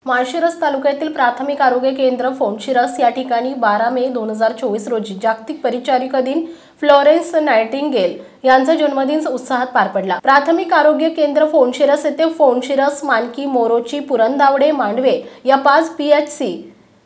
माळशिरस तालुक्यातील प्राथमिक आरोग्य केंद्र फोंडशिरस या ठिकाणी 12 मे 2024 रोजी जागतिक परिचारिका दिन फ्लोरेन्स नाइटिंगेल यांचा जन्मदिन उत्साहात पार पडला। प्राथमिक आरोग्य केंद्र फोंडशिरस येथे फोंडशिरस, मानकी, मोरोची, पुरंदावडे, मांडवे या 5 PHC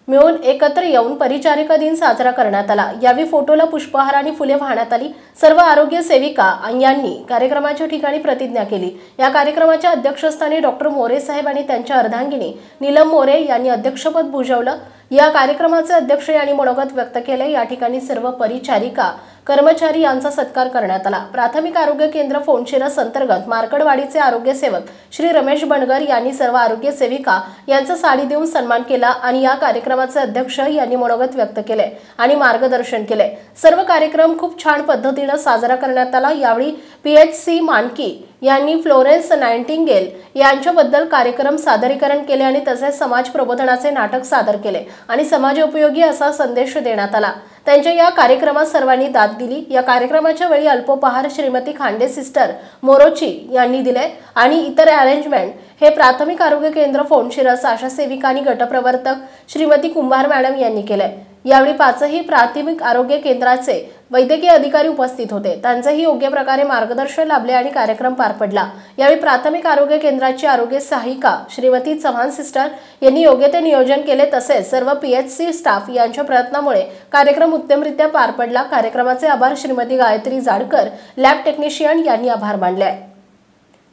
मिळून एकत्र येऊन परिचारिका दिन साजरा करण्यात आला। यावेळी फोटोला पुष्पहार आणि फुले वाहण्यात आली। सर्व आरोग्य सेविका यांनी कार्यक्रमाच्या ठिकाणी प्रतिज्ञा केली। या कार्यक्रमाच्या अध्यक्षस्थानी डॉक्टर मोरे साहेब आणि त्यांच्या अर्धांगिनी नीलम मोरे यांनी अध्यक्षपद भूषवलं। या कार्यक्रमाचे अध्यक्ष यांनी मनोगत व्यक्त केले। या ठिकाणी सर्व परिचारिका कर्मचारी यांचा सत्कार करण्यात आला। प्राथमिक आरोग्य केंद्र फोंडशिरस अंतर्गत मार्कडवाडीचे आरोग्य सेवक श्री रमेश बनगर यांनी सर्व आरोग्य सेविका यांचा साडी देऊन सन्मान केला आणि या कार्यक्रमाचे अध्यक्ष यांनी मनोगत व्यक्त केले आणि मार्गदर्शन केले। सर्व कार्यक्रम खूप छान पद्धतीने साजरा करण्यात आला। यावेळी PHC मानकी यांनी फ्लोरेन्स नाइटिंगेल यांच्याबद्दल कार्यक्रम सादरीकरण केले आणि तसेच समाज प्रबोधनाचे नाटक सादर केले आणि समाजोपयोगी असा संदेश देण्यात आला। त्यांच्या या कार्यक्रमात सर्वांनी दाद दिली। या कार्यक्रमाच्या वेळी अल्पोपहार श्रीमती खांडे सिस्टर मोरोची यांनी दिले आणि इतर अरेंजमेंट हे प्राथमिक आरोग्य केंद्र फोंडशिरस आशा सेविका आणि गटप्रवर्तक श्रीमती कुंभार मॅडम यांनी केले। यावेळी 5ही प्राथमिक आरोग्य केंद्राचे वैद्यकीय अधिकारी उपस्थित होते। त्यांचेही योग्य प्रकारे मार्गदर्शन लाभले आणि कार्यक्रम पार पडला। यावेळी प्राथमिक आरोग्य केंद्राची आरोग्य सहायिका श्रीमती चव्हाण सिस्टर यांनी योग्य ते नियोजन केले। तसेच सर्व PHC स्टाफ यांच्या प्रयत्नामुळे कार्यक्रम उत्तमरित्या पार पडला। कार्यक्रमाचे आभार श्रीमती गायत्री जाडकर लॅब टेक्निशियन यांनी आभार मानले।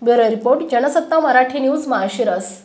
Bureau report, Jansatta Marathi news, Malshiras.